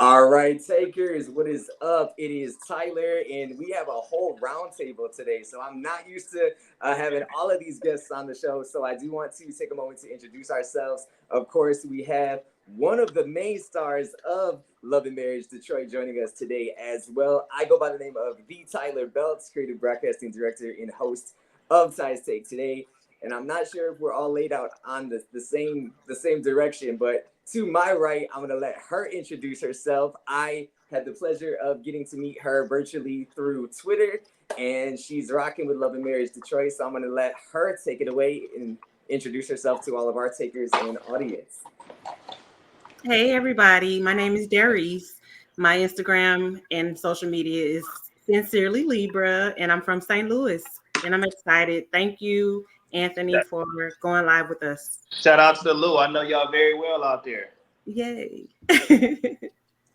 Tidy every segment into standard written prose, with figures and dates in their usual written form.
All right, takers, what is up? It is Tyler, and we have a whole roundtable today. So I'm not used to having all of these guests on the show. So I do want to take a moment to introduce ourselves. Of course, we have one of the main stars of Love and Marriage Detroit joining us today as well. I go by the name of the Tyler Belts, creative broadcasting director and host of Ty's Take today. And I'm not sure if we're all laid out on the same direction, but to my right, I'm gonna let her introduce herself. I had the pleasure of getting to meet her virtually through Twitter, and she's rocking with Love and Marriage Detroit. So I'm gonna let her take it away and introduce herself to all of our takers and audience. Hey everybody, my name is Darice. My Instagram and social media is Sincerely Libra, and I'm from St. Louis. And I'm excited. Thank you, Anthony, for going live with us. Shout out to the Lou. I know y'all very well out there. Yay.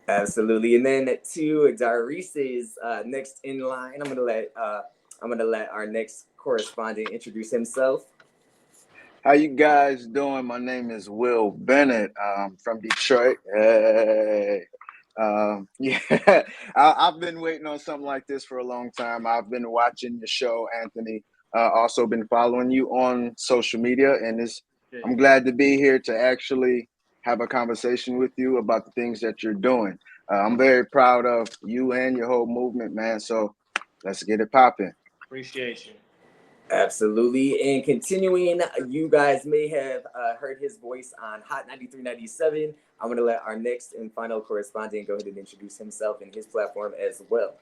Absolutely. And then to Darice's next in line, I'm gonna let our next correspondent introduce himself. How you guys doing? My name is Will Bennett. From Detroit. Hey. Yeah, I've been waiting on something like this for a long time. I've been watching your show, Anthony. Also been following you on social media, and I'm glad to be here to actually have a conversation with you about the things that you're doing. I'm very proud of you and your whole movement, man. So let's get it popping. Appreciate you. Absolutely. And continuing, you guys may have heard his voice on Hot 93.97. I'm going to let our next and final correspondent go ahead and introduce himself and his platform as well.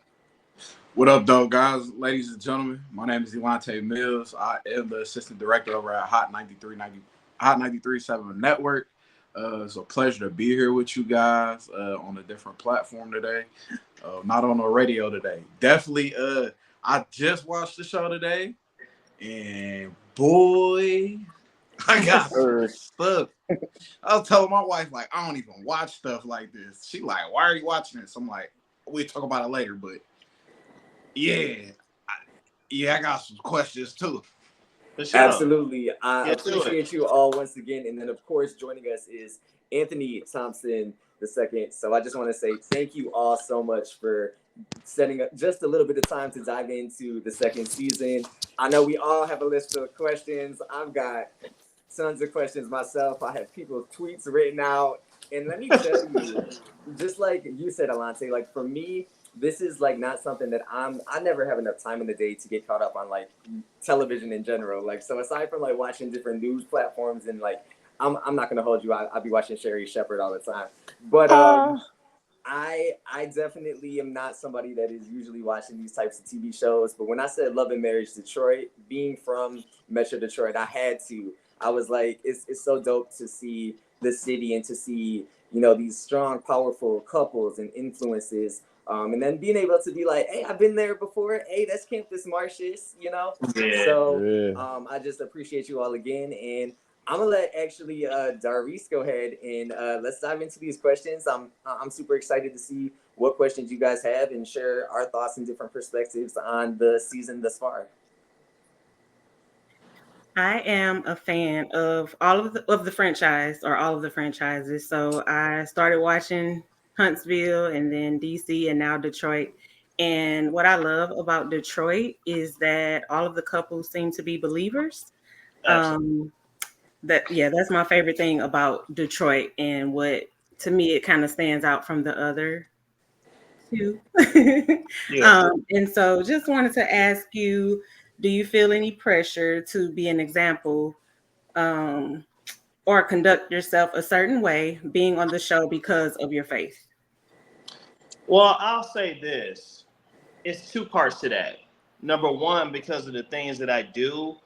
What up, though, guys, ladies and gentlemen? My name is Elante Mills. I am the assistant director over at Hot 93.7 Network. It's a pleasure to be here with you guys on a different platform today. Not on the radio today. Definitely, I just watched the show today. And boy, I got some stuff. I was telling my wife, like, I don't even watch stuff like this. She like, why are you watching this? I'm like, we'll talk about it later. But yeah, I got some questions too. Sure. Absolutely. I appreciate you all once again. And then, of course, joining us is Anthony Thompson II. So I just want to say thank you all so much for setting up just a little bit of time to dive into the second season. I know we all have a list of questions. I've got tons of questions myself. I have people's tweets written out. And let me tell you, just like you said, Alante, like for me, this is like not something that I never have enough time in the day to get caught up on like television in general. Like, so aside from like watching different news platforms and like, I'm not going to hold you. I'll be watching Sherry Shepherd all the time. But I definitely am not somebody that is usually watching these types of TV shows. But when I said Love and Marriage Detroit, being from Metro Detroit, I had to. I was like, it's so dope to see the city and to see, these strong, powerful couples and influences. And then being able to be like, hey, I've been there before. Hey, that's Campus Martius, Yeah. So I just appreciate you all again. And I'm gonna let actually Darice go ahead and let's dive into these questions. I'm super excited to see what questions you guys have and share our thoughts and different perspectives on the season thus far. I am a fan of all of the franchise or all of the franchises. So I started watching Huntsville and then DC and now Detroit. And what I love about Detroit is that all of the couples seem to be believers. That's my favorite thing about Detroit, and what to me it kind of stands out from the other two. And so just wanted to ask you, do you feel any pressure to be an example or conduct yourself a certain way being on the show because of your faith? Well, I'll say this. It's two parts to that. Number one, because of the things that I do,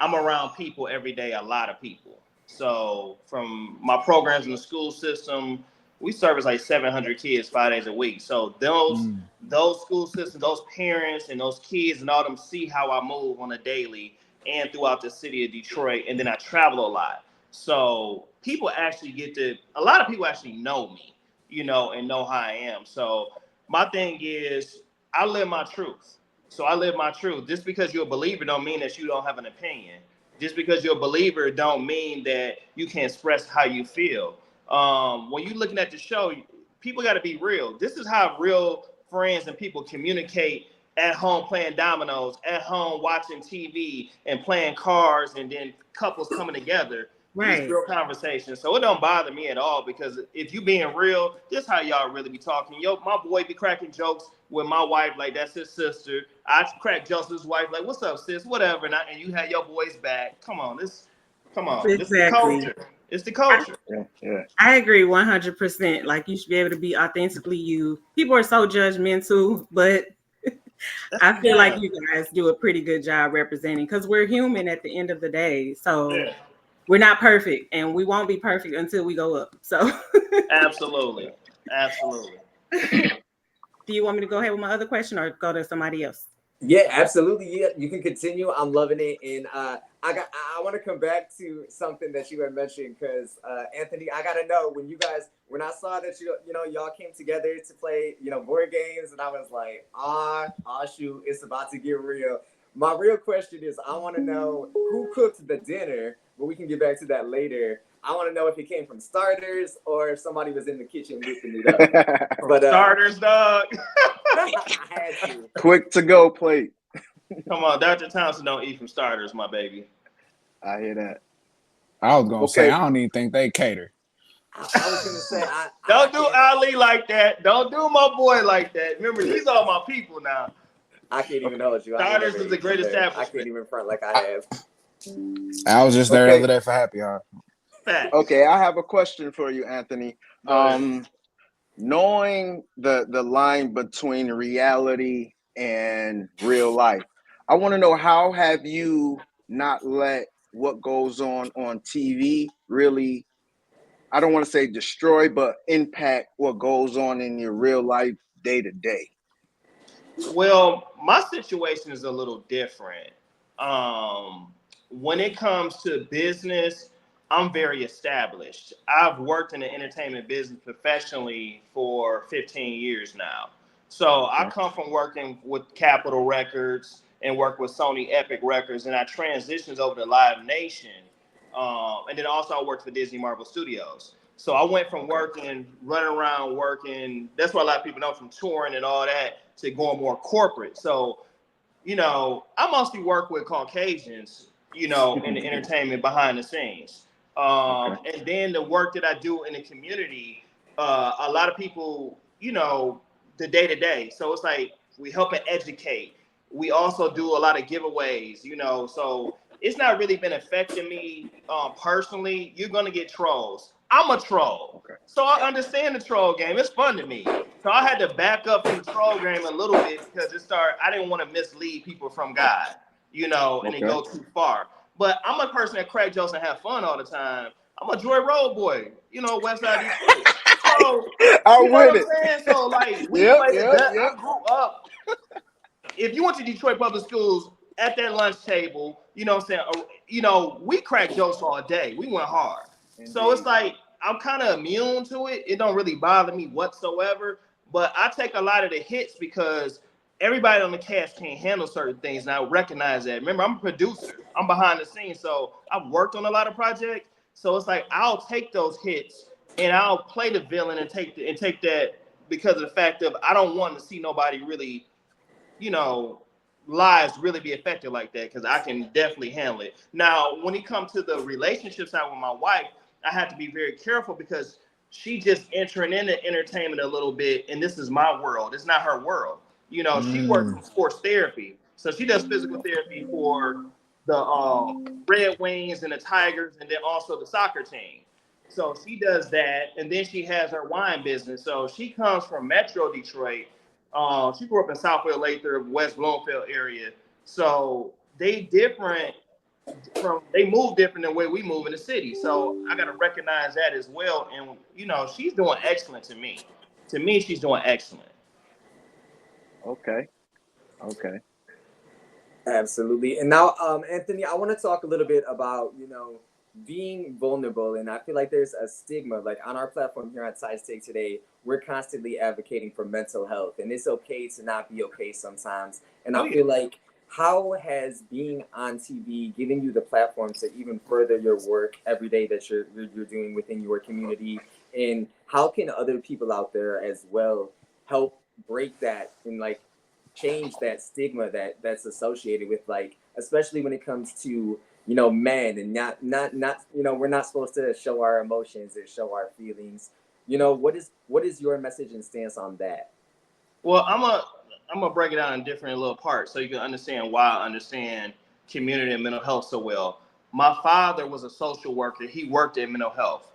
I'm around people every day, a lot of people. So from my programs in the school system, we service like 700 kids 5 days a week. So those school systems, those parents and those kids and all them see how I move on a daily and throughout the city of Detroit. And then I travel a lot. So a lot of people actually know me, and know how I am. So my thing is I live my truth. So I live my truth. Just because you're a believer don't mean that you don't have an opinion. Just because you're a believer don't mean that you can't express how you feel. When you're looking at the show, people got to be real. This is how real friends and people communicate at home, playing dominoes, at home watching TV and playing cards, and then couples coming together. Right. These real conversations. So it don't bother me at all, because if you being real, this is how y'all really be talking. Yo, my boy be cracking jokes with my wife like that's his sister. I crack jokes with his wife like, what's up, sis? Whatever. And you had your boys back. Come on. This is the culture. It's the culture. Yeah. I agree 100%. Like, you should be able to be authentically you. People are so judgmental, but I feel like you guys do a pretty good job representing, because we're human at the end of the day. So we're not perfect, and we won't be perfect until we go up. So Absolutely. Do you want me to go ahead with my other question or go to somebody else? Yeah, absolutely. Yeah, you can continue. I'm loving it. And I want to come back to something that you had mentioned, because Anthony, I gotta know, when I saw that y'all came together to play board games, and I was like, shoot, it's about to get real. My real question is, I want to know who cooked the dinner, but we can get back to that later. I want to know if it came from starters or if somebody was in the kitchen whipping it up. But starters, dog. I had to. Quick to go plate. Come on, Dr. Thompson don't eat from starters, my baby. I hear that. I was gonna say I don't even think they cater. I was gonna say don't do Ali like that. Don't do my boy like that. Remember, these are my people now. I can't even hold you. Starters is the greatest establishment. I can't even front like I have. I was just there the other day for happy hour. Okay, I have a question for you, Anthony. Knowing the line between reality and real life, I want to know, how have you not let what goes on TV really, I don't want to say destroy, but impact what goes on in your real life day to day? Well, my situation is a little different. When it comes to business, I'm very established. I've worked in the entertainment business professionally for 15 years now. So I come from working with Capitol Records and work with Sony Epic Records, and I transitioned over to Live Nation. And then also I worked for Disney Marvel Studios. So I went from running around working, that's what a lot of people know, from touring and all that, to going more corporate. So, I mostly work with Caucasians, in the entertainment behind the scenes. And then the work that I do in the community, a lot of people, the day to day. So it's like we help and educate. We also do a lot of giveaways, so it's not really been affecting me personally. You're going to get trolls. I'm a troll. So I understand the troll game. It's fun to me. So I had to back up from the troll game a little bit, because I didn't want to mislead people from God, and they go too far. But I'm a person that crack jokes and have fun all the time. I'm a Joy Road boy, West Side Detroit. So, I'm with it. So, like, we played I grew up. If you went to Detroit public schools, at that lunch table, we crack jokes all day. We went hard. Indeed. So it's like, I'm kind of immune to it. It don't really bother me whatsoever. But I take a lot of the hits because everybody on the cast can't handle certain things, and I recognize that. Remember, I'm a producer. I'm behind the scenes, so I've worked on a lot of projects. So it's like, I'll take those hits and I'll play the villain and take that, because of the fact of I don't want to see nobody really, lives really be affected like that, because I can definitely handle it. Now, when it comes to the relationship side with my wife, I have to be very careful, because she just entering into entertainment a little bit, and this is my world. It's not her world. She works in sports therapy, so she does physical therapy for the Red Wings and the Tigers, and then also the soccer team. So she does that, and then she has her wine business. So she comes from Metro Detroit. She grew up in Southfield, Lathrop, West Bloomfield area. So they move different than the way we move in the city. So I got to recognize that as well. And, she's doing excellent to me. To me, she's doing excellent. Okay. Absolutely. And now, Anthony, I want to talk a little bit about, being vulnerable. And I feel like there's a stigma, like on our platform here at Size Take Today, we're constantly advocating for mental health, and it's okay to not be okay sometimes. And I feel like, how has being on TV given you the platform to even further your work every day that you're doing within your community and how can other people out there as well help break that and like change that stigma that's associated with, like, especially when it comes to, you know, men, and not you know, we're not supposed to show our emotions or show our feelings. You know, what is your message and stance on that? Well, I'm gonna break it down in different little parts so you can understand why I understand community and mental health so well. My father was a social worker. He worked in mental health.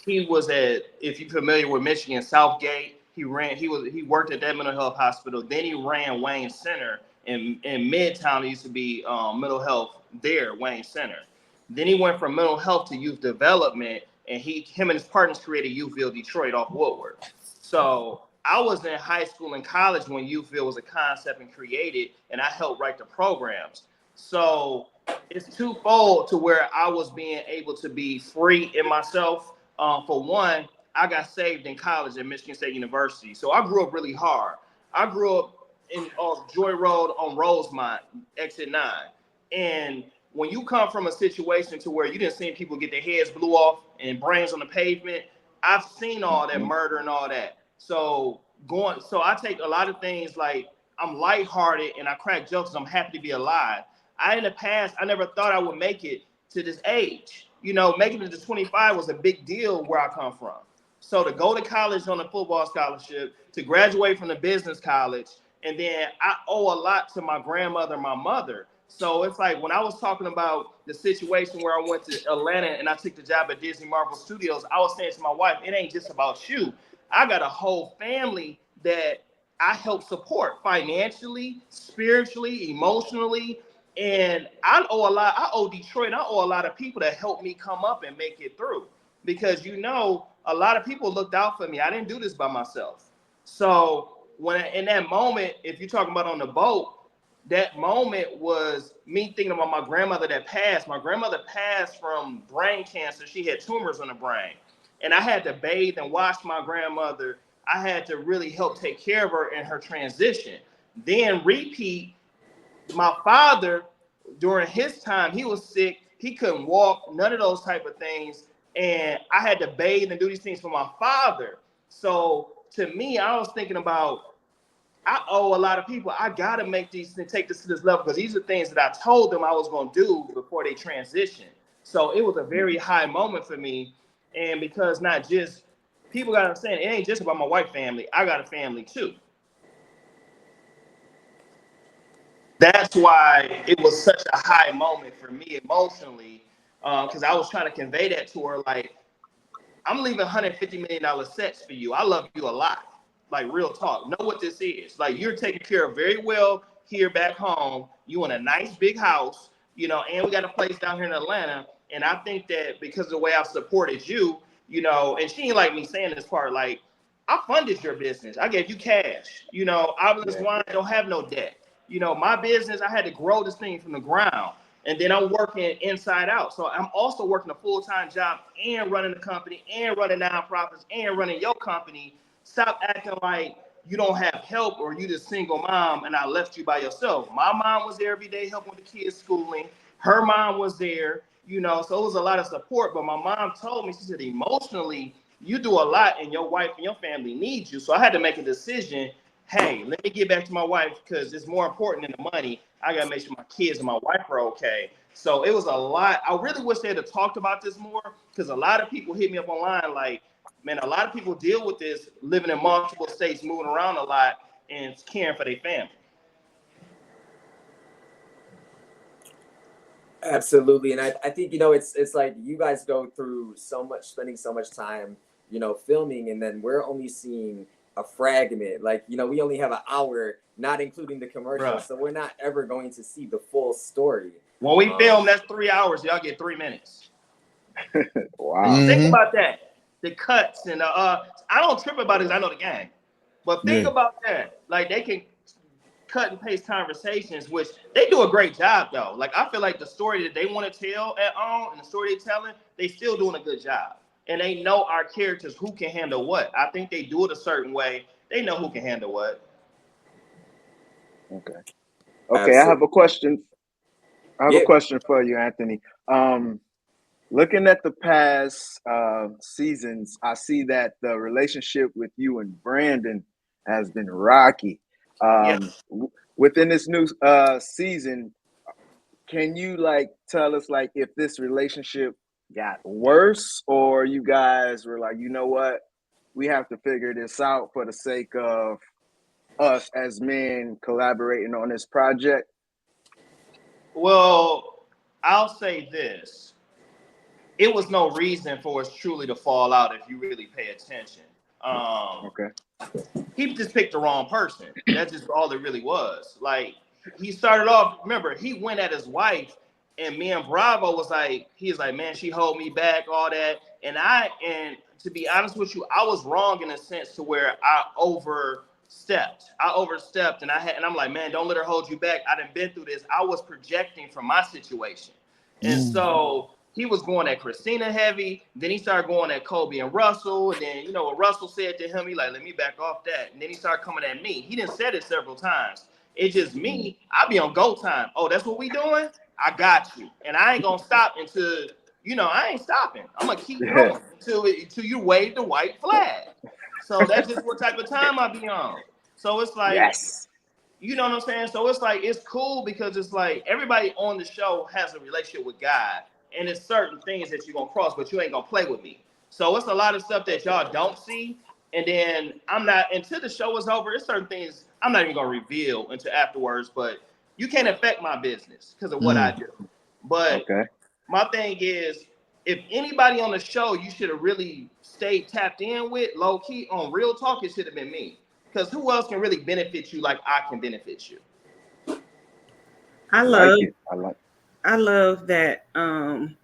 He was at, if you're familiar with Michigan, Southgate. He worked at that mental health hospital. Then he ran Wayne Center in Midtown. It used to be mental health there, Wayne Center. Then he went from mental health to youth development, and him and his partners created Youthville Detroit off Woodward. So I was in high school and college when Youthville was a concept and created, and I helped write the programs. So it's twofold to where I was being able to be free in myself. For one, I got saved in college at Michigan State University. So I grew up really hard. I grew up in Joy Road on Rosemont, exit 9. And when you come from a situation to where you didn't see people get their heads blew off and brains on the pavement, I've seen all that murder and all that. So I take a lot of things like I'm lighthearted and I crack jokes. I'm happy to be alive. In the past, I never thought I would make it to this age. You know, making it to 25 was a big deal where I come from. So to go to college on a football scholarship, to graduate from the business college, and then I owe a lot to my grandmother and my mother. So it's like when I was talking about the situation where I went to Atlanta and I took the job at Disney Marvel Studios, I was saying to my wife, it ain't just about you. I got a whole family that I help support financially, spiritually, emotionally. And I owe a lot. I owe Detroit. I owe a lot of people that helped me come up and make it through. Because, you know, a lot of people looked out for me. I didn't do this by myself. So when in that moment, if you're talking about on the boat, that moment was me thinking about my grandmother that passed. My grandmother passed from brain cancer. She had tumors on the brain. And I had to bathe and wash my grandmother. I had to really help take care of her in her transition. Then repeat, my father, during his time, he was sick. He couldn't walk, none of those type of things. And I had to bathe and do these things for my father. So to me, I was thinking about, I owe a lot of people. I got to make these and take this to this level because these are things that I told them I was going to do before they transitioned. So it was a very high moment for me. And because not just, people got to understand, it ain't just about my white family. I got a family too. That's why it was such a high moment for me emotionally, because I was trying to convey that to her, like, I'm leaving $150 million sets for you. I love you a lot. Like, real talk. Know what this is. Like, you're taken care of very well here back home. You in a nice big house, you know, and we got a place down here in Atlanta. And I think that because of the way I've supported you, you know, and she ain't like me saying this part, like, I funded your business. I gave you cash. You know, Obelisk Wine don't have no debt. You know, my business, I had to grow this thing from the ground. And then I'm working inside out. So I'm also working a full-time job and running the company and running nonprofits and running your company. Stop acting like you don't have help or you just single mom and I left you by yourself. My mom was there every day helping with the kids' schooling. Her mom was there, you know, so it was a lot of support. But my mom told me, she said, emotionally, you do a lot and your wife and your family need you. So I had to make a decision. Hey, let me get back to my wife because it's more important than the money. I got to make sure my kids and my wife are okay. So it was a lot. I really wish they had talked about this more because a lot of people hit me up online like, man, a lot of people deal with this living in multiple states, moving around a lot and caring for their family. Absolutely. And I think, you know, it's like you guys go through so much, spending so much time, you know, filming, and then we're only seeing a fragment. Like, you know, we only have an hour, not including the commercials. Right. So we're not ever going to see the full story. When we film, that's 3 hours. Y'all get 3 minutes. Wow. Think about that. The cuts and I don't trip about it because I know the game. But think about that. Like, they can cut and paste conversations, which they do a great job though. Like, I feel like the story that they want to tell at all and the story they're telling, they still doing a good job. And they know our characters who can handle what. I think they do it a certain way. They know who can handle what. Okay. Okay, I have a question. I have a question for you, Anthony. looking at the past seasons, I see that the relationship with you and Brandon has been rocky. Yeah. Within this new season, can you like tell us like if this relationship got worse, or you guys were like, you know what, we have to figure this out for the sake of us as men collaborating on this project? Well, I'll say this. It was no reason for us truly to fall out if you really pay attention. Okay. He just picked the wrong person. That's just all it really was. Like, he started off, remember, he went at his wife, and me and Bravo was like, he was like, man, she hold me back, all that. And to be honest with you, I was wrong in a sense to where I overstepped, and I'm like, man, don't let her hold you back. I done been through this. I was projecting from my situation. And so he was going at Christina heavy. Then he started going at Kobe and Russell. And then, you know, what Russell said to him, he like, let me back off that. And then he started coming at me. He didn't said it several times. It's just me. I be on go time. Oh, that's what we doing? I got you. And I ain't going to stop until, you know, I ain't stopping. I'm going to keep going until you wave the white flag. So that's just what type of time I be on. So it's like, yes. You know what I'm saying? So it's like, it's cool because it's like everybody on the show has a relationship with God. And it's certain things that you're going to cross, but you ain't going to play with me. So it's a lot of stuff that y'all don't see. And then I'm not, until the show is over, it's certain things I'm not even going to reveal until afterwards. But you can't affect my business because of what I do. But my thing is, if anybody on the show you should have really stayed tapped in with, low key, on Real Talk, it should have been me. Because who else can really benefit you like I can benefit you? I love that. And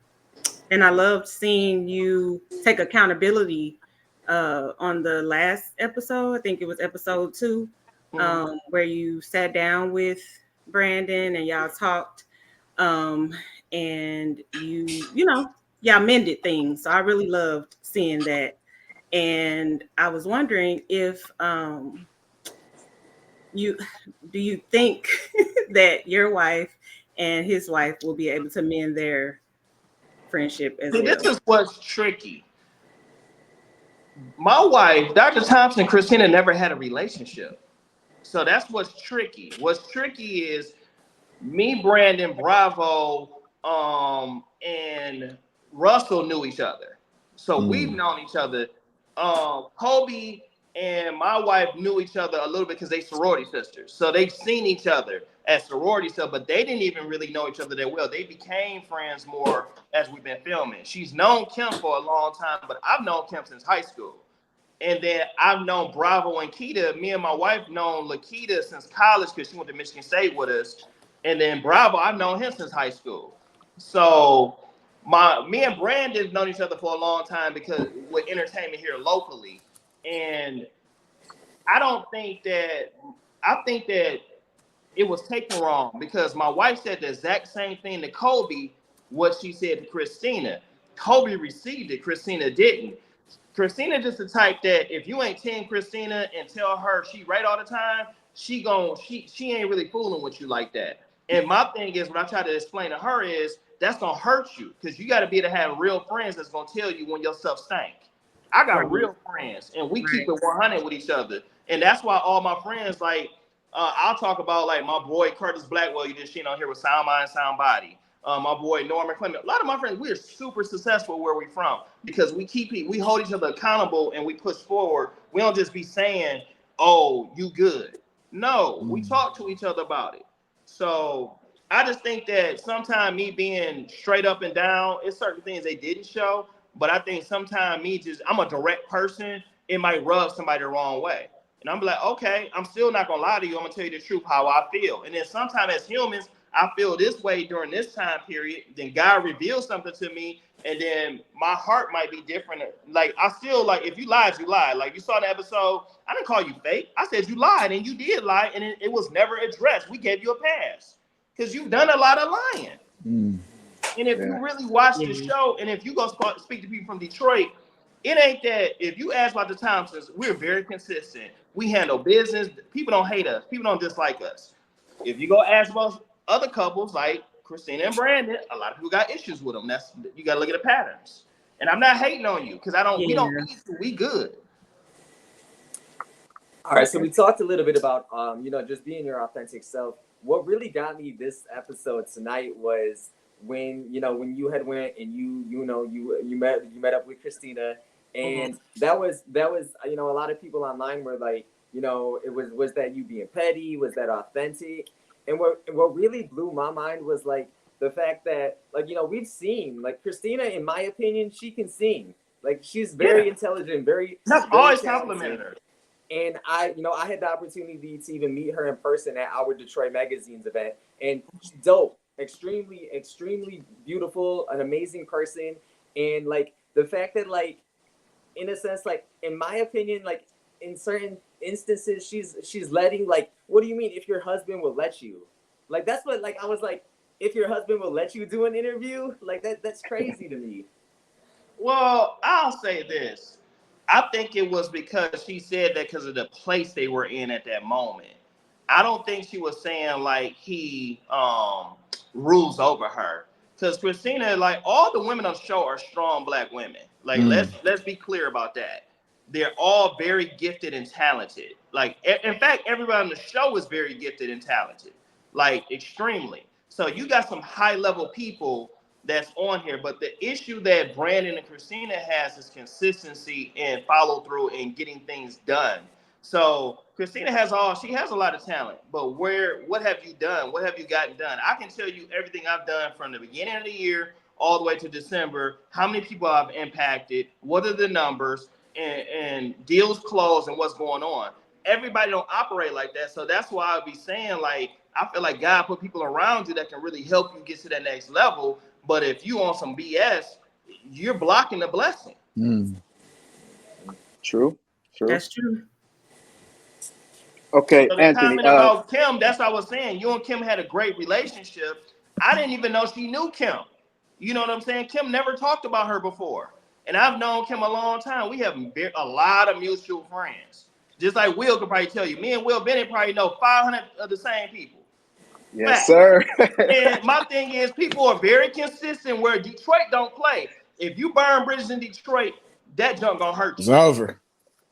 I loved seeing you take accountability on the last episode. I think it was episode 2, where you sat down with Brandon and y'all talked, and y'all mended things. So I really loved seeing that. And I was wondering if do you think that your wife and his wife will be able to mend their friendship as well? This is what's tricky. My wife, Dr. Thompson, Christina never had a relationship. So that's what's tricky. What's tricky is me, Brandon, Bravo, and Russell knew each other. So we've known each other. Kobe and my wife knew each other a little bit because they sorority sisters. So they've seen each other as sorority sisters, but they didn't even really know each other that well. They became friends more as we've been filming. She's known Kim for a long time, but I've known Kim since high school. And then I've known Bravo and Keita. Me and my wife known Lakita since college because she went to Michigan State with us. And then Bravo, I've known him since high school. So me and Brandon have known each other for a long time because with entertainment here locally. And I think that it was taken wrong because my wife said the exact same thing to Kobe, what she said to Christina. Kobe received it, Christina didn't. Christina just the type that if you ain't 10 Christina and tell her she right all the time, she ain't really fooling with you like that. And my thing is, what I try to explain to her is that's gonna hurt you because you got to be able to have real friends that's gonna tell you when your stuff stank. I got real friends, and we keep it 100 with each other, and that's why all my friends like I'll talk about like my boy Curtis Blackwell. You just seen on here with Sound Mind, Sound Body. My boy Norman Clement. A lot of my friends, we are super successful where we from because we hold each other accountable and we push forward. We don't just be saying, "Oh, you good." No, we talk to each other about it. So I just think that sometimes me being straight up and down, it's certain things they didn't show. But I think sometimes I'm a direct person. It might rub somebody the wrong way. And I'm like, okay, I'm still not going to lie to you. I'm going to tell you the truth, how I feel. And then sometimes as humans, I feel this way during this time period. Then God reveals something to me. And then my heart might be different. Like, I still, like, if you lied, you lied. Like, you saw the episode, I didn't call you fake. I said you lied, and you did lie, and it was never addressed. We gave you a pass because you've done a lot of lying. And if you really watch the show, and if you go speak to people from Detroit, it ain't that. If you ask about the Thompsons, we're very consistent. We handle business. People don't hate us. People don't dislike us. If you go ask about other couples like Christina and Brandon, a lot of people got issues with them. You got to look at the patterns. And I'm not hating on you because we don't need to. We good. All right, so we talked a little bit about just being your authentic self. What really got me this episode tonight was when you had went and you met up with Christina, and that was a lot of people online were like, was that you being petty? Was that authentic? And what really blew my mind was like the fact that we've seen like Christina, in my opinion, she can sing. Like she's very intelligent, very always complimented her. And I had the opportunity to even meet her in person at our Detroit Magazine's event, and dope, extremely, extremely beautiful, an amazing person, and like the fact that like, in a sense, like in my opinion, like in certain instances, she's letting like, what do you mean if your husband will let you? Like that's what like I was like, if your husband will let you do an interview, like that's crazy to me. Well, I'll say this. I think it was because she said that because of the place they were in at that moment. I don't think she was saying like he rules over her. Because Christina, like all the women on the show are strong Black women. Like let's be clear about that. They're all very gifted and talented. Like in fact, everybody on the show is very gifted and talented. Like extremely. So you got some high level people that's on here, but the issue that Brandon and Christina has is consistency and follow through and getting things done. So Christina has a lot of talent, but what have you done? What have you gotten done? I can tell you everything I've done from the beginning of the year all the way to December, how many people I've impacted, what are the numbers, and deals closed and what's going on. Everybody don't operate like that. So that's why I'll be saying, like, I feel like God put people around you that can really help you get to that next level. But if you on some BS, you're blocking the blessing. True. That's true. Okay, so the Anthony. Comment about Kim, that's what I was saying. You and Kim had a great relationship. I didn't even know she knew Kim. You know what I'm saying? Kim never talked about her before. And I've known Kim a long time. We have a lot of mutual friends. Just like Will could probably tell you. Me and Will Bennett probably know 500 of the same people. Yes, sir. And my thing is, people are very consistent where Detroit don't play. If you burn bridges in Detroit, that junk gonna hurt you. It's over.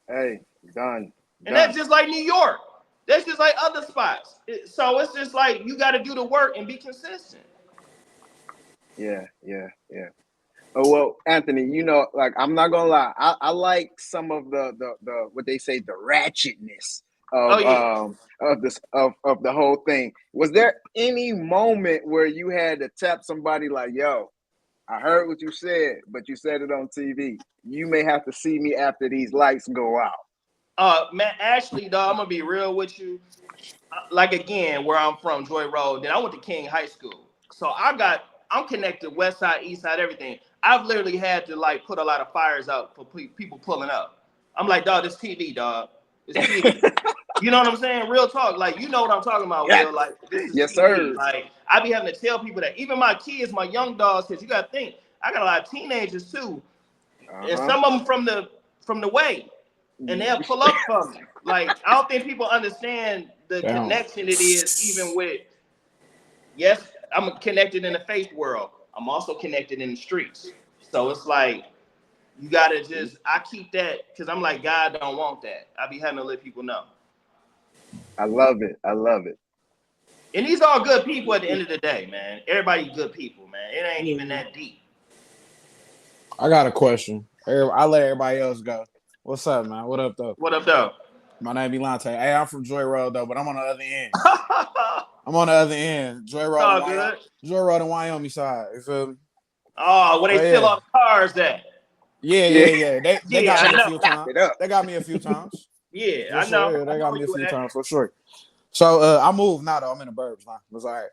Hey, done. And that's just like New York. That's just like other spots. So it's just like you got to do the work and be consistent. Yeah. Oh well, Anthony, like I'm not gonna lie, I like some of the what they say, the ratchetness of this of the whole thing. Was there any moment where you had to tap somebody like, yo, I heard what you said, but you said it on TV. You may have to see me after these lights go out. Man, actually, dog, I'm gonna be real with you. Like again, where I'm from, Joy Road. Then I went to King High School, so I'm connected West Side, East Side, everything. I've literally had to like put a lot of fires out for people pulling up. I'm like, dog, this TV, dog. It's TV. You know what I'm saying? Real talk. Like, you know what I'm talking about, Yes. Will. Like, this is Yes, TV. sir. Like, I be having to tell people that. Even my kids, my young dogs, because you got to think, I got a lot of teenagers too. And some of them from the way. And they'll pull up for me. Like, I don't think people understand the connection it is, even with, yes, I'm connected in the faith world. I'm also connected in the streets. So it's like, you gotta I keep that because I'm like, God don't want that. I be having to let people know. I love it. And these are good people at the end of the day, man. Everybody good people, man. It ain't even that deep. I got a question. I let everybody else go. What's up, man? What up, though? What up, though? My name is Elante. Hey, I'm from Joy Road, though, but I'm on the other end. I'm on the other end. Joy Road and Wyoming side. You feel me? Oh, where they steal all the cars at. Yeah. They got me a few times. They got me a few times. Yeah, I know. Sure. Yeah, they got me a few times for sure. So I moved now, though. I'm in the burbs now. It's all right.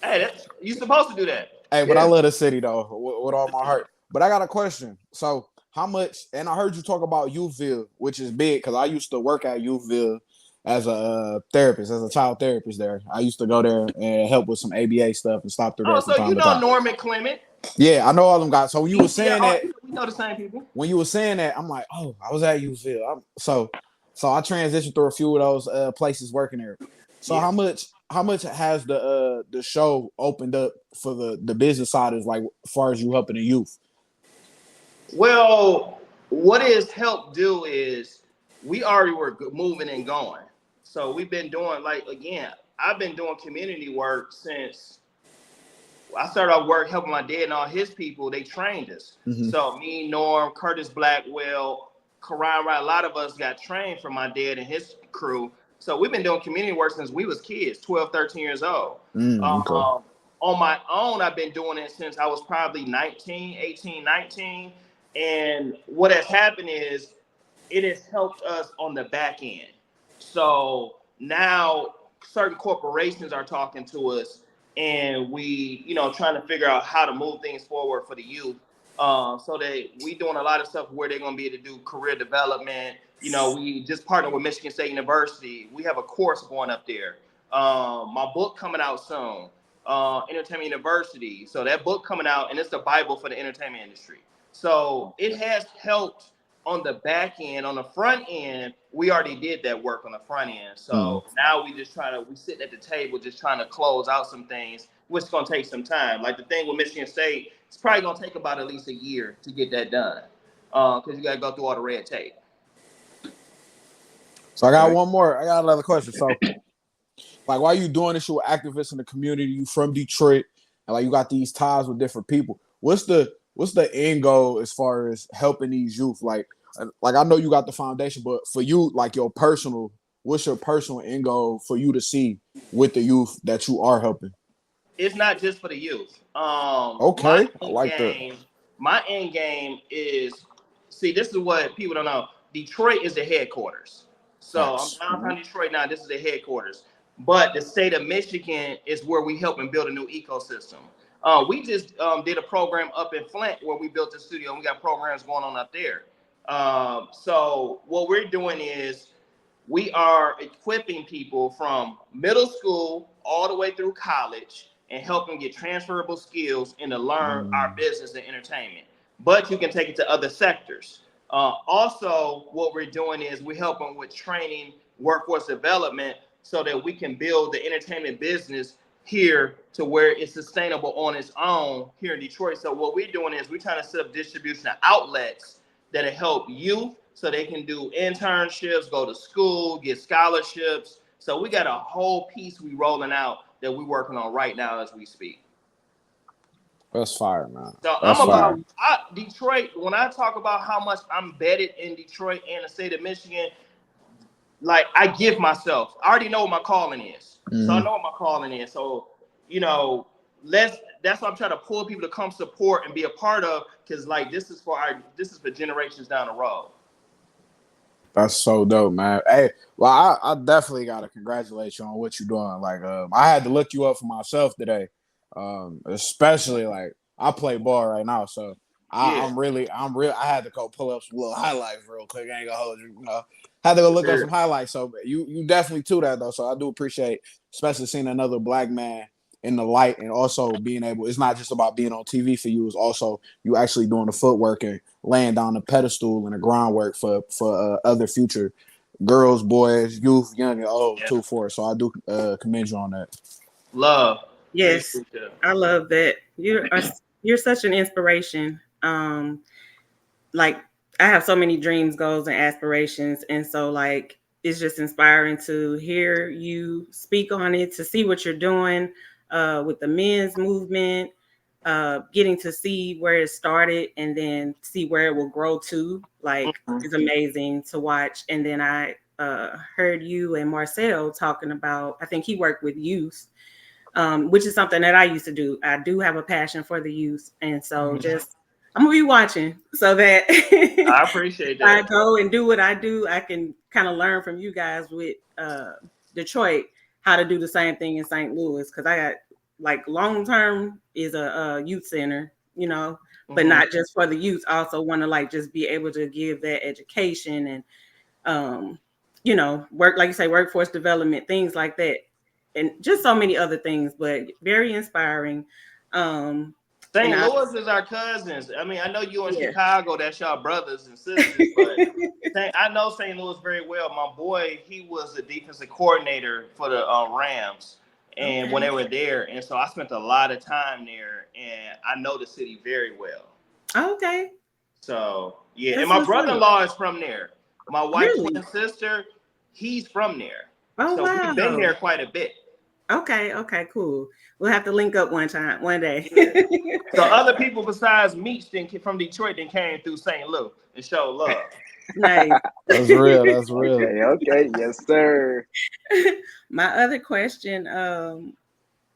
Hey, you supposed to do that. Hey, but I love the city, though, with all my heart. But I got a question. So how much, and I heard you talk about Youthville, which is big because I used to work at Youthville as a therapist, as a child therapist there. I used to go there and help with some ABA stuff and stop through there from time to time. Norman Clement. Yeah, I know all them guys. So when you were saying that, we know the same people. When you were saying that, I'm like, oh, I was at Youthville. So I transitioned through a few of those places working there. So how much how much has the show opened up for the business side, is like as far as you helping the youth? Well, what it's helped do is we already were moving and going. So we've been doing, like, again, I've been doing community work since I started off work helping my dad and all his people. They trained us. Mm-hmm. So me, Norm, Curtis Blackwell, Karan Wright, a lot of us got trained from my dad and his crew. So we've been doing community work since we was kids, 12, 13 years old. Okay. On my own, I've been doing it since I was probably 18, 19. And what has happened is it has helped us on the back end. So now certain corporations are talking to us, and we, trying to figure out how to move things forward for the youth. So that we doing a lot of stuff where they're going to be able to do career development. We just partnered with Michigan State University. We have a course going up there. My book coming out soon, Entertainment University. So that book coming out, and it's the Bible for the entertainment industry. So it has helped on the back end. On the front end, we already did that work on the front end. So now we sitting at the table just trying to close out some things, which is going to take some time. Like the thing with Michigan State, it's probably going to take about at least a year to get that done, because you got to go through all the red tape. So I got one more. I got another question. So, like, why are you doing this? You're an activist in the community. You from Detroit, and like you got these ties with different people. What's the end goal as far as helping these youth? Like I know you got the foundation, but for you, like what's your personal end goal for you to see with the youth that you are helping? It's not just for the youth. Okay, I like that. My end game is, see, this is what people don't know. Detroit is the headquarters. So I'm downtown Detroit now. This is the headquarters. But the state of Michigan is where we help and build a new ecosystem. We just did a program up in Flint where we built a studio, and we got programs going on up there. So what we're doing is we are equipping people from middle school all the way through college and help them get transferable skills and to learn our business and entertainment. But you can take it to other sectors. Also, what we're doing is we help them with training, workforce development, so that we can build the entertainment business here to where it's sustainable on its own here in Detroit. So what we're doing is we're trying to set up distribution outlets that'll help youth so they can do internships, go to school, get scholarships. So we got a whole piece we rolling out that we're working on right now as we speak. That's fire, man. So Detroit, when I talk about how much I'm embedded in Detroit and the state of Michigan, like I give myself, I already know what my calling is. So I know what my calling is. So, that's why I'm trying to pull people to come support and be a part of, because like this is for generations down the road. That's so dope, man. Hey, well, I definitely gotta congratulate you on what you're doing. Like, I had to look you up for myself today. Especially like I play ball right now, so I'm real. I had to go pull up some little highlights real quick. I ain't gonna hold you, had to go look up some highlights. So you definitely do that though. So I do appreciate, especially seeing another black man in the light, and also being able. It's not just about being on TV for you. It's also you actually doing the footwork and laying down the pedestal and the groundwork for other future girls, boys, youth, young and old too. For it. So I do commend you on that. Love. Yes, I love that. You're such an inspiration. Like I have so many dreams, goals, and aspirations, and so like it's just inspiring to hear you speak on it, to see what you're doing with the men's movement, getting to see where it started and then see where it will grow to. Like it's amazing to watch. And then I heard you and Marcel talking about, I think he worked with youth. Which is something that I used to do. I do have a passion for the youth. And so I'm going to be watching so that I appreciate that. I go and do what I do. I can kind of learn from you guys with Detroit, how to do the same thing in St. Louis. Because I got like long-term is a youth center, but not just for the youth. I also want to like just be able to give that education and, work, like you say, workforce development, things like that. And just so many other things, but very inspiring. St. Louis is our cousins. I mean, I know you in Chicago, that's y'all brothers and sisters, but I know St. Louis very well. My boy, he was the defensive coordinator for the Rams. and when they were there, and so I spent a lot of time there, and I know the city very well. Okay. So yeah, That's and my what's up. brother-in-law is from there. My wife's Really? twin sister, he's from there. Oh, So wow. we've been there quite a bit. Okay, cool. We'll have to link up one day. Yeah. So other people besides Meech from Detroit then came through St. Louis and showed love. Nice. That's real. That's real. Okay. Yes, sir. My other question,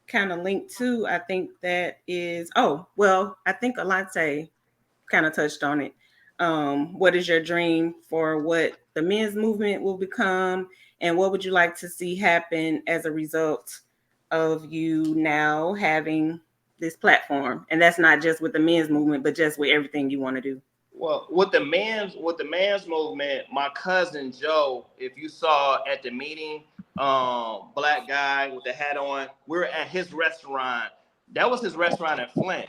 kind of linked to, I think that is, I think Alante kind of touched on it. What is your dream for what the men's movement will become, and what would you like to see happen as a result of you now having this platform? And that's not just with the men's movement, but just with everything you want to do. Well, with the man's movement, my cousin Joe, if you saw at the meeting, black guy with the hat on, we were at his restaurant. That was his restaurant in Flint.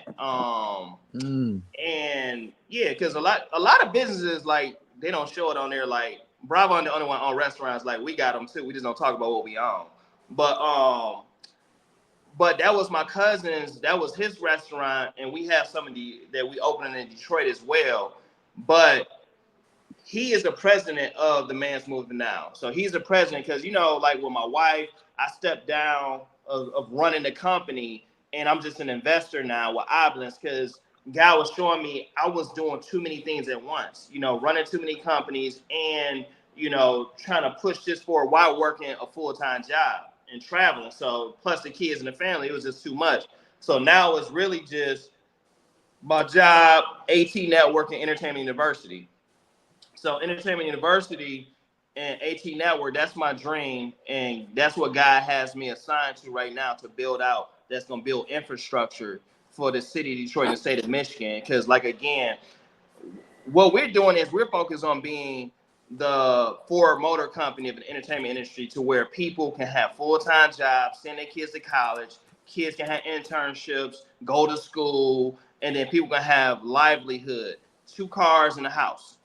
And yeah, because a lot of businesses, like, they don't show it on there. Like Bravo and the only one on restaurants, like, we got them too. We just don't talk about what we own. But that was my cousin's, that was his restaurant, and we have some of that we opening in Detroit as well. But he is the president of the Man's Movement now. So he's the president because, like with my wife, I stepped down of running the company, and I'm just an investor now with Oblins because God was showing me I was doing too many things at once, running too many companies and, trying to push this forward while working a full-time job and traveling. So plus the kids and the family, it was just too much. So now it's really just my job, AT Network, and Entertainment University. So Entertainment University and AT Network, that's my dream. And that's what God has me assigned to right now to build out. That's going to build infrastructure for the city of Detroit and the state of Michigan. Because, like, again, what we're doing is we're focused on being the Ford Motor Company of the entertainment industry, to where people can have full-time jobs, send their kids to college, kids can have internships, go to school, and then people can have livelihood, 2 cars and a house.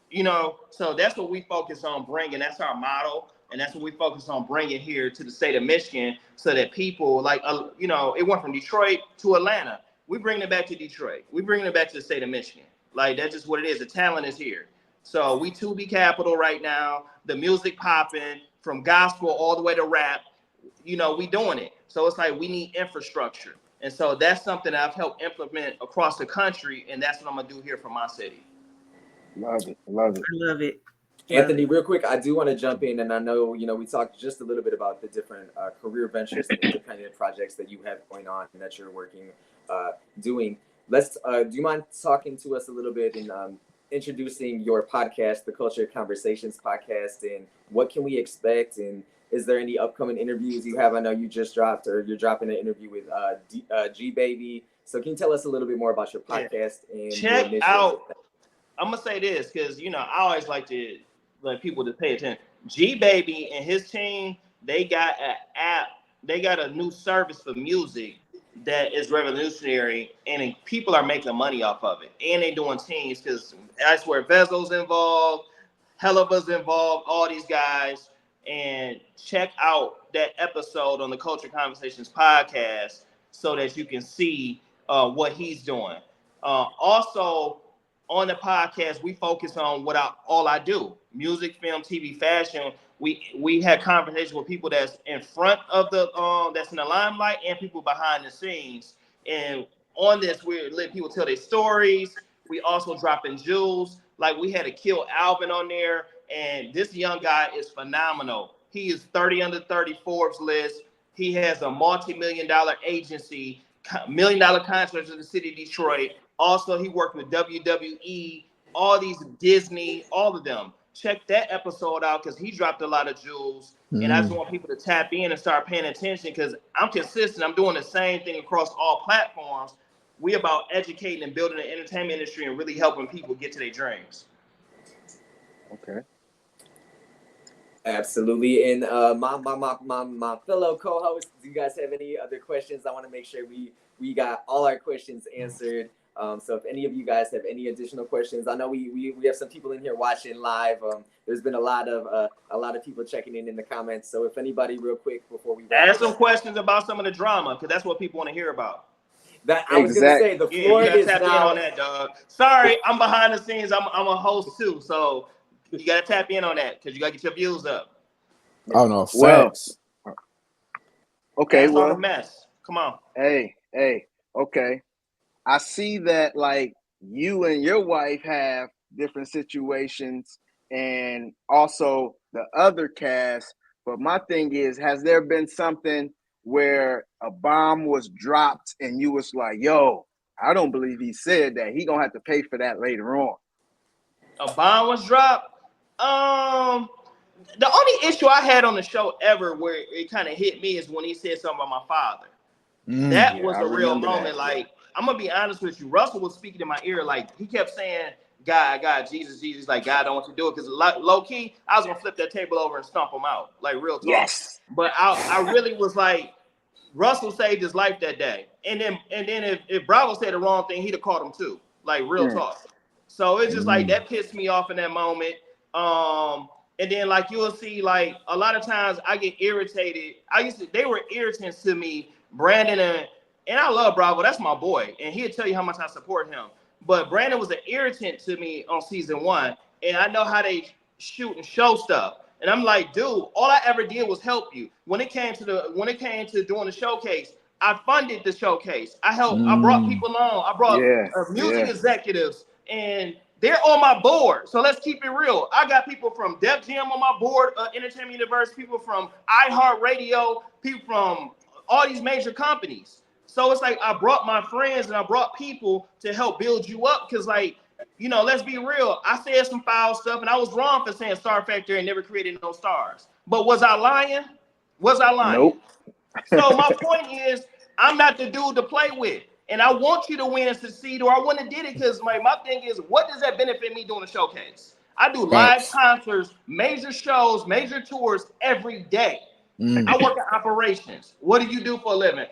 So that's what we focus on bringing. That's our model, and that's what we focus on bringing here to the state of Michigan, so that people, like, it went from Detroit to Atlanta. We bring it back to Detroit. We bring it back to the state of Michigan. Like, that's just what it is. The talent is here. So we Tubi Capital right now. The music popping from gospel all the way to rap. We doing it. So it's like we need infrastructure. And so that's something that I've helped implement across the country, and that's what I'm going to do here for my city. Love it. Love it. I love it. Anthony, real quick, I do want to jump in, and I know, we talked just a little bit about the different career ventures and independent projects that you have going on and that you're working, doing. Do you mind talking to us a little bit and introducing your podcast, the Culture Conversations podcast, and what can we expect? And is there any upcoming interviews you have? I know you just dropped, or you're dropping an interview with G Baby. So can you tell us a little bit more about your podcast and check out? I'm gonna say this because I always like to let people to pay attention. G Baby and his team, they got an app. They got a new service for music that is revolutionary, and people are making money off of it. And they doing teams because I swear Vezel's involved, Helleva's involved, all these guys. And check out that episode on the Culture Conversations podcast so that you can see what he's doing. Also, on the podcast, we focus on all I do: music, film, TV, fashion. We had conversations with people that's in front of that's in the limelight, and people behind the scenes. And on this, we're letting people tell their stories. We also dropping jewels. Like, we had a Kill Alvin on there, and this young guy is phenomenal. He is 30 under 30 Forbes list. He has a multi-million-dollar agency, million-dollar contracts in the city of Detroit. Also, he worked with WWE, all these Disney, all of them. Check that episode out because he dropped a lot of jewels. And I just want people to tap in and start paying attention because I'm consistent. I'm doing the same thing across all platforms. We about educating and building the entertainment industry and really helping people get to their dreams. Okay. Absolutely. And my fellow co-hosts, do you guys have any other questions? I want to make sure we got all our questions answered. So if any of you guys have any additional questions, I know we have some people in here watching live. There's been a lot of people checking in the comments. So if anybody, real quick before we ask some questions about some of the drama, because that's what people want to hear about. That I was gonna say the floor you gotta is tap now. in on that, dog. Sorry, I'm behind the scenes. I'm a host too, so you gotta tap in on that because you gotta get your views up. Oh no, facts. Well, okay, That's all the mess. Come on. Hey, okay. I see that like you and your wife have different situations and also the other cast. But my thing is, has there been something where a bomb was dropped and you was like, yo, I don't believe he said that. He gonna have to pay for that later on. A bomb was dropped. The only issue I had on the show ever where it kind of hit me is when he said something about my father. That was a real moment. Like, I'm gonna be honest with you. Russell was speaking in my ear. Like, he kept saying, God, Jesus. Like, God don't want you to do it. Because low key, I was gonna flip that table over and stomp him out. Like, real talk. Yes. But I really was like, Russell saved his life that day. And then if Bravo said the wrong thing, he'd have caught him too. Like, real talk. So it's just like that pissed me off in that moment. And then like you'll see, like a lot of times I get irritated. They were irritants to me, Brandon and I love Bravo. That's my boy, and he'll tell you how much I support him. But Brandon was an irritant to me on season 1, and I know how they shoot and show stuff. And I'm like, dude, all I ever did was help you. When it came to doing the showcase, I funded the showcase. I helped. I brought people on. I brought music executives, and they're on my board. So let's keep it real. I got people from Def Jam on my board, Entertainment Universe, people from iHeartRadio, people from all these major companies. So it's like I brought my friends and I brought people to help build you up. Because, like, you know, let's be real. I said some foul stuff, and I was wrong for saying Star Factory and never created no stars. But was I lying? Nope. So my point is, I'm not the dude to play with. And I want you to win and succeed, or I wouldn't have did it, because my thing is, what does that benefit me doing a showcase? I do live concerts, major shows, major tours every day. I work in operations. What do you do for a living?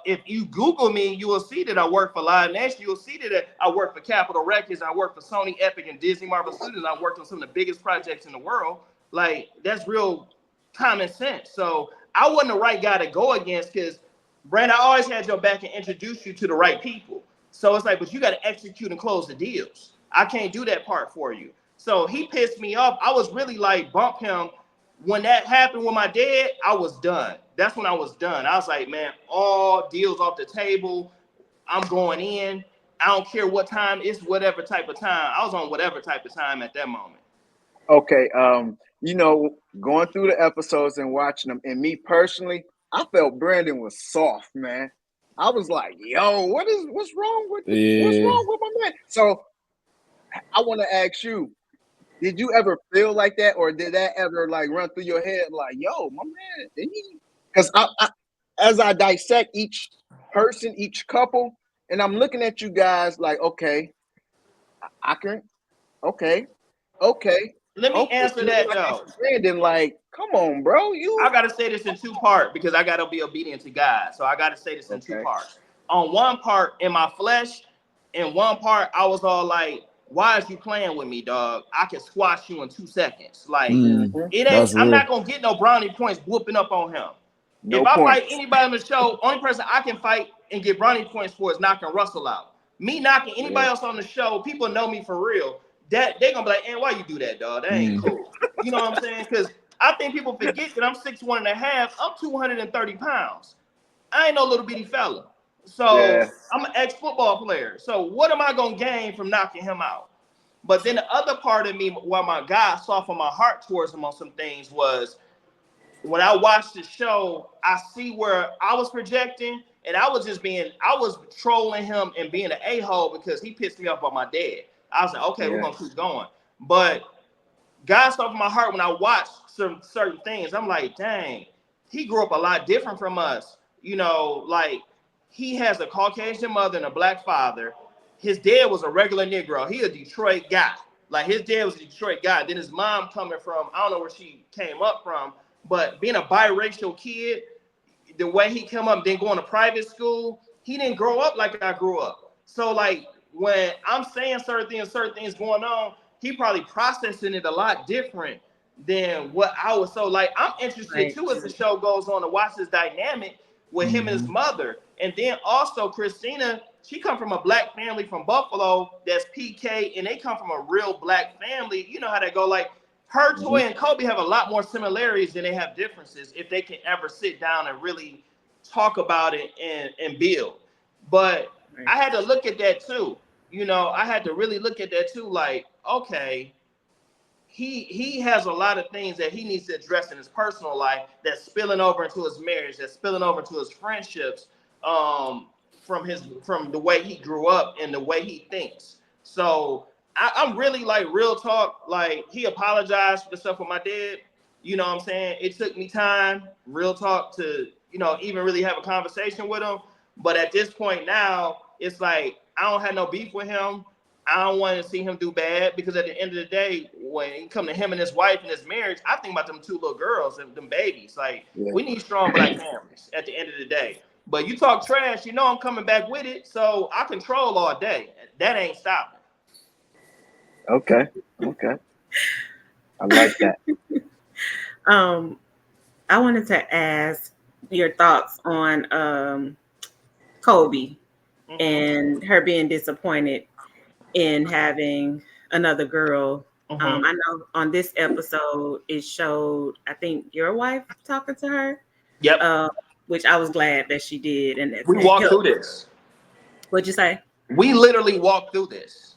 If you Google me, you will see that I work for Live Nation. You'll see that I work for Capitol Records. I work for Sony, Epic, and Disney Marvel Studios. I worked on some of the biggest projects in the world. Like, that's real common sense. So I wasn't the right guy to go against, because Brandon, I always had your back and introduced you to the right people. So it's like, but you got to execute and close the deals. I can't do that part for you. So he pissed me off. I was really like, bump him. When that happened with my dad, I was done. That's when I was done. I was like, man, all deals off the table. I'm going in. I don't care what time. It's whatever type of time. I was on whatever type of time at that moment. Okay. You know, going through the episodes and watching them, and me personally, I felt Brandon was soft, man. I was like, yo, what's wrong with my man? So I want to ask you, did you ever feel like that, or did that ever like run through your head like, yo, my man, because I as I dissect each person, each couple, and I'm looking at you guys like, okay, I can, okay. Let me answer that though. Brandon, like, come on, bro. I gotta say this in 2 parts because I gotta be obedient to God. So I gotta say this in 2 parts. On one part, in my flesh, in one part, I was all like, why is you playing with me, dog? I can squash you in 2 seconds. Like, it ain't. I'm not gonna get no brownie points whooping up on him. If I fight anybody on the show, only person I can fight and get brownie points for is knocking Russell out. Me knocking anybody else on the show, people know me for real. That they gonna be like, "And why you do that, dog? That ain't cool." You know what I'm saying? Because I think people forget that I'm 6'1.5". I'm 230 pounds. I ain't no little bitty fella. So I'm an ex-football player. So what am I gonna gain from knocking him out? But then the other part of me, why my God softened my heart towards him on some things, was when I watched the show, I see where I was projecting, and I was trolling him and being an a-hole because he pissed me off about my dad. I was like, okay, we're gonna keep going. But God softened my heart when I watched some certain things. I'm like, dang, he grew up a lot different from us. You know, like, he has a Caucasian mother and a black father. His dad was a regular Negro. He a Detroit guy. Like, his dad was a Detroit guy. Then his mom coming from, I don't know where she came up from, but being a biracial kid, the way he came up, then going to private school, he didn't grow up like I grew up. So like when I'm saying certain things going on, he probably processing it a lot different than what I was. So like I'm interested too as the show goes on to watch this dynamic with him and his mother. And then also Christina, she come from a black family from Buffalo that's PK, and they come from a real black family. You know how they go. Like her, Toy, and Kobe have a lot more similarities than they have differences if they can ever sit down and really talk about it and build. But I had to look at that too. You know, I had to really look at that too. Like, okay, he has a lot of things that he needs to address in his personal life that's spilling over into his marriage, that's spilling over into his friendships, from the way he grew up and the way he thinks. So I'm really like real talk. Like he apologized for the stuff with my dad. You know what I'm saying? It took me time, real talk, to even really have a conversation with him. But at this point now, it's like I don't have no beef with him. I don't want to see him do bad, because at the end of the day, when it comes to him and his wife and his marriage, I think about them two little girls and them babies. Like, we need strong black families at the end of the day. But you talk trash, I'm coming back with it. So I control all day. That ain't stopping. Okay. I like that. I wanted to ask your thoughts on Kobe and her being disappointed in having another girl. I know on this episode it showed, I think, your wife talking to her. Yep. Which I was glad that she did, and we walked through this. What'd you say? We literally walked through this.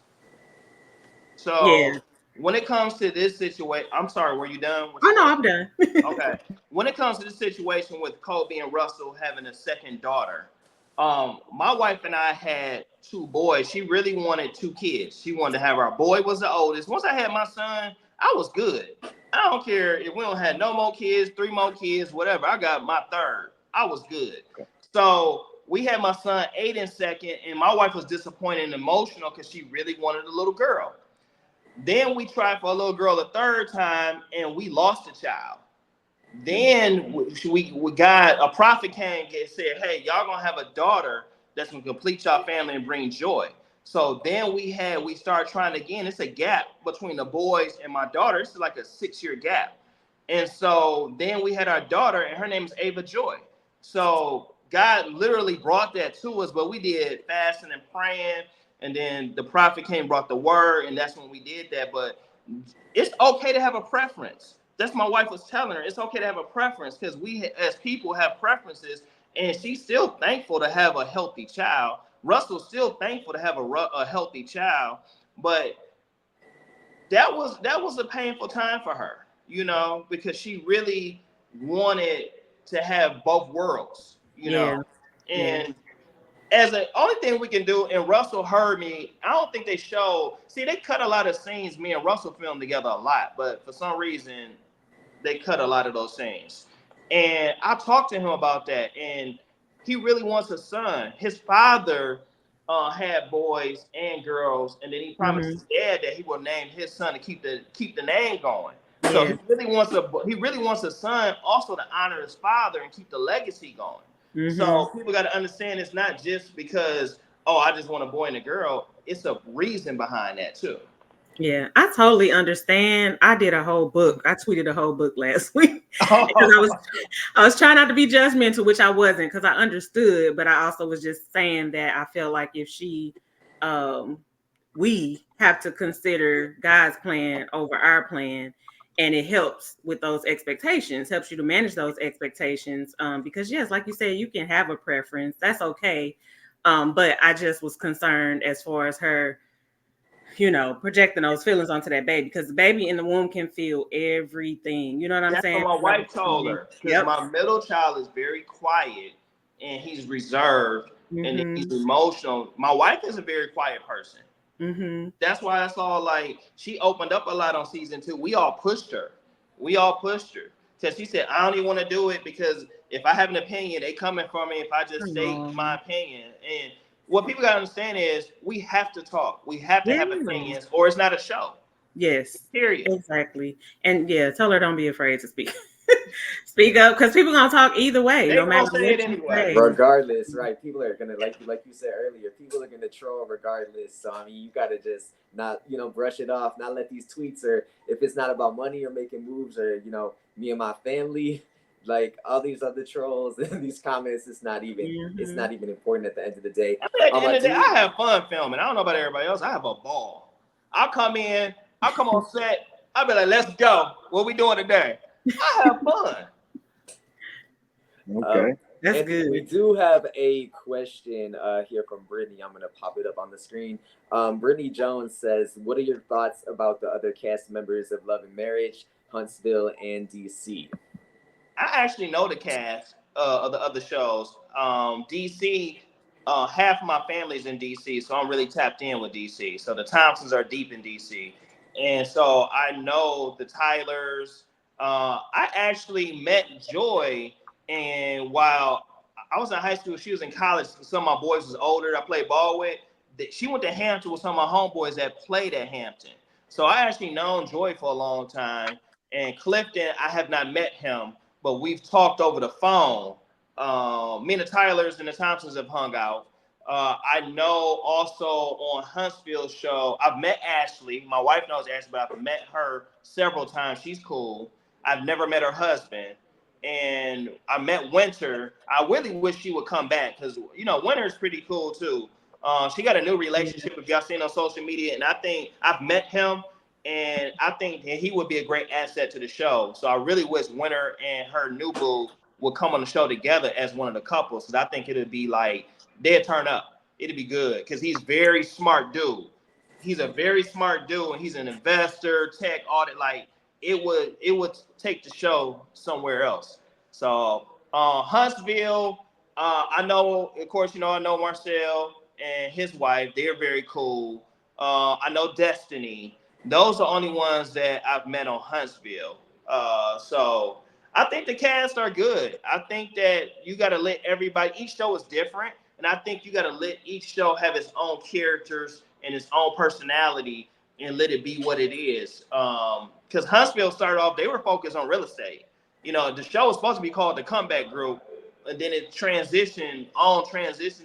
So yeah. When it comes to this situation, I'm sorry, were you done? Oh no, I'm done. Okay. When it comes to the situation with Kobe and Russell having a second daughter, my wife and I had two boys. She really wanted two kids. She wanted to have our boy was the oldest. Once I had my son, I was good. I don't care if we don't have no more kids, 3 more kids, whatever. I got my third. I was good. So we had my son Aiden second, and my wife was disappointed and emotional because she really wanted a little girl. Then we tried for a little girl a third time, and we lost a child. Then we got a prophet came and said, hey, y'all gonna have a daughter that's gonna complete y'all family and bring joy. So then we started trying again. It's a gap between the boys and my daughter. It's like a 6-year gap. And so then we had our daughter, and her name is Ava Joy. So God literally brought that to us, but we did fasting and praying, and then the prophet came, brought the word, and that's when we did that. But it's okay to have a preference. That's my wife was telling her. It's okay to have a preference, because we as people have preferences, and she's still thankful to have a healthy child. Russell's still thankful to have a healthy child, but that was a painful time for her, because she really wanted to have both worlds, and as the only thing we can do, and Russell heard me, I don't think they they cut a lot of scenes. Me and Russell filmed together a lot, but for some reason they cut a lot of those scenes. And I talked to him about that, and he really wants a son. His father had boys and girls, and then he promised his dad that he will name his son to keep the name going. Yeah. So he really wants a son also to honor his father and keep the legacy going. So people got to understand, it's not just because, I just want a boy and a girl. It's a reason behind that too. Yeah, I totally understand. I did a whole book. I tweeted a whole book last week because I was trying not to be judgmental, which I wasn't, because I understood, but I also was just saying that I feel like if we have to consider God's plan over our plan, and it helps with those expectations, helps you to manage those expectations. Because yes, like you said, you can have a preference. That's okay. But I just was concerned as far as her, projecting those feelings onto that baby, because the baby in the womb can feel everything. You know what I'm saying? That's what my wife told her. Because my middle child is very quiet and he's reserved and he's emotional. My wife is a very quiet person. That's why I saw like she opened up a lot on season 2. We all pushed her. Because she said, I don't even want to do it, because if I have an opinion, they coming for me if I just state my opinion. And what people got to understand is we have to talk. We have to have opinions, or it's not a show. Yes. Period. Exactly. And tell her don't be afraid to speak. Speak up, because people gonna talk either way, They no gonna matter say what it you anyway. say. Regardless, right? People are gonna like you said earlier. People are gonna troll regardless. So I mean, you gotta just not brush it off. Not let these tweets, or if it's not about money or making moves, or me and my family, like all these other trolls and these comments. It's not even important at the end of the day. I mean, at the end of the day, I have fun filming. I don't know about everybody else. I have a ball. I'll come on set. I'll be like, let's go. What we doing today? I have fun. Okay. That's good. We do have a question here from Brittany. I'm going to pop it up on the screen. Brittany Jones says, what are your thoughts about the other cast members of Love and Marriage, Huntsville, and DC? I actually know the cast of the other shows. DC, half of my family's in DC, so I'm really tapped in with DC. So the Thompsons are deep in DC. And so I know the Tylers. I actually met Joy, and while I was in high school, she was in college. Some of my boys was older. I played ball with. She went to Hampton with some of my homeboys that played at Hampton. So I actually known Joy for a long time. And Clifton, I have not met him, but we've talked over the phone. Me and the Tylers and the Thompsons have hung out. I know also on Huntsville's show, I've met Ashley. My wife knows Ashley, but I've met her several times. She's cool. I've never met her husband. And I met Winter. I really wish she would come back because, Winter's pretty cool too. She got a new relationship with y'all seen on social media, and I think I've met him, and I think he would be a great asset to the show. So I really wish Winter and her new boo would come on the show together as one of the couples, because I think it would be like, they'd turn up. It'd be good because he's very smart dude. He's a very smart dude, and he's an investor, tech, audit. Like it would take the show somewhere else. So Huntsville, I know, of course, I know Marcel and his wife. They're very cool. I know Destiny. Those are the only ones that I've met on Huntsville. So I think the cast are good. I think that you got to let everybody, each show is different. And I think you got to let each show have its own characters and its own personality and let it be what it is. Because Huntsville started off, they were focused on real estate. The show was supposed to be called The Comeback Group, and then it transitioned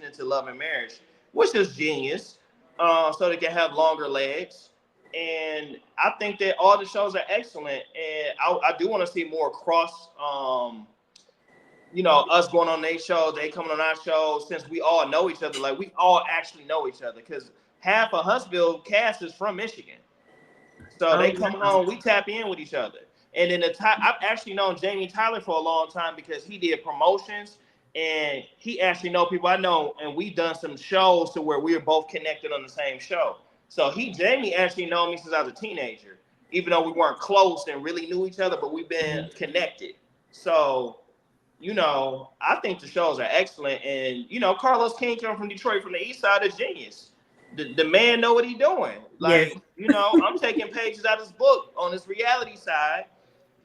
into Love and Marriage, which is genius, so they can have longer legs. And I think that all the shows are excellent, and I do want to see more cross, us going on their show, they coming on our show, since we all know each other. Like, we all actually know each other, because half of Huntsville cast is from Michigan. So they come home, we tap in with each other. And then I've actually known Jamie Tyler for a long time because he did promotions, and he actually know people I know, and we've done some shows to where we were both connected on the same show. So Jamie actually known me since I was a teenager, even though we weren't close and really knew each other, but we've been connected. So, I think the shows are excellent. And, Carlos King coming from Detroit, from the east side, is genius. The man know what he's doing. Like, I'm taking pages out of his book on his reality side,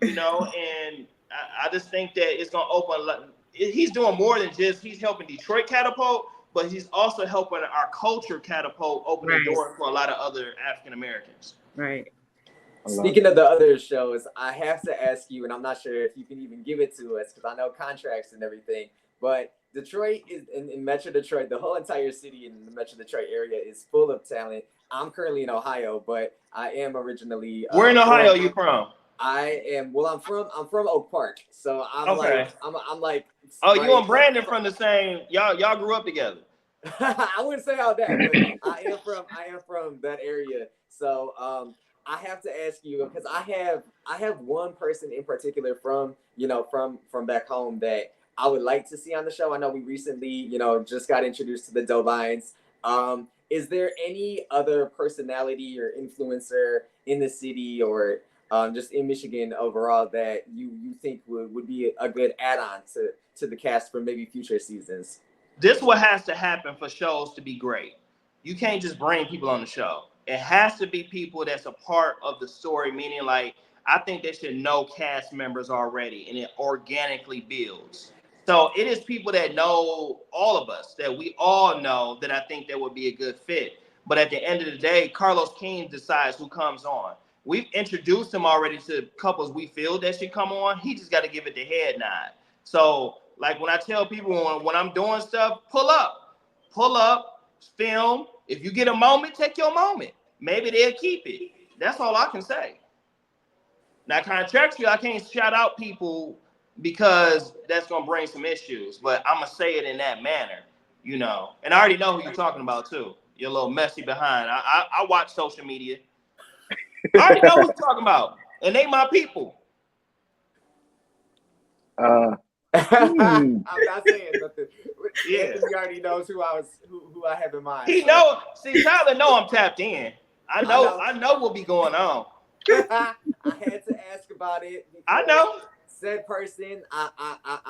and I just think that it's going to open. He's doing more than just he's helping Detroit catapult, but he's also helping our culture catapult, opening doors for a lot of other African Americans. Right. Speaking of the other shows, I have to ask you, and I'm not sure if you can even give it to us because I know contracts and everything, but Detroit is in Metro Detroit, the whole entire city in the Metro Detroit area is full of talent. I'm currently in Ohio, but I am originally where in Ohio are you from? I am I'm from Oak Park. So I'm okay. I'm like oh, you and Brandon from the same y'all grew up together. I wouldn't say all that, but I am from that area. So I have to ask you, because I have one person in particular from from back home that I would like to see on the show. I know we recently just got introduced to the Dovines. Is there any other personality or influencer in the city or just in Michigan overall that you think would be a good add-on to the cast for maybe future seasons? This is what has to happen for shows to be great. You can't just bring people on the show. It has to be people that's a part of the story, meaning like I think they should know cast members already, and it organically builds. So it is people that know all of us, that we all know, that I think that would be a good fit. But at the end of the day, Carlos King decides who comes on. We've introduced him already to couples we feel that should come on. He just got to give it the head nod. So, like when I tell people when I'm doing stuff, pull up, film. If you get a moment, take your moment. Maybe they'll keep it. That's all I can say. Now, contractually, I can't shout out people because that's gonna bring some issues. But I'm gonna say it in that manner, you know. And I already know who you're talking about too. You're a little messy behind. I watch social media. I already know who you're talking about, and they my people. I'm not saying nothing. Yeah, Anthony already knows who I have in mind. he know. See, Tyler know I'm tapped in. I know what'll be going on. I had to ask about it. I know. Said person,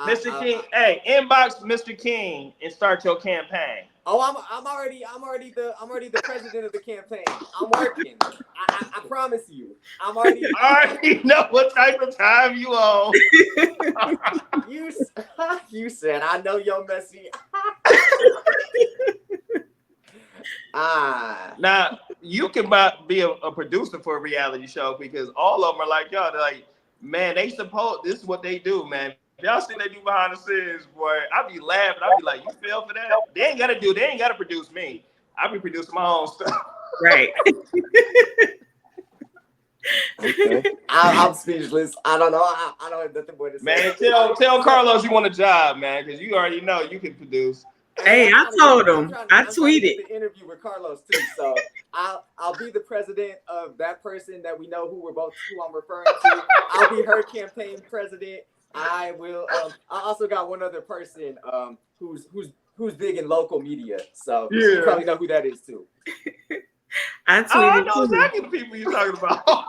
Mr. King, hey, inbox Mr. King and start your campaign. Oh, I'm already the president of the campaign. I'm working. I promise you. I already know what type of time you on. You said I know you're messy. Now you can be a producer for a reality show because all of them are like y'all. They're like, man, this is what they do, man. If y'all see they do behind the scenes, boy, I be laughing. I be like, you fell for that? They ain't gotta produce me. I be producing my own stuff. Right. Okay. I'm speechless. I don't know. I don't have nothing more to say. Man, tell Carlos you want a job, man, because you already know you can produce. Hey, I told him. I tweeted the interview with Carlos too, so I'll be the president of that person that we know who I'm referring to. I'll be her campaign president. I will. I also got one other person who's big in local media, so you probably know who that is too. I tweeted. I know exactly the people you're talking about.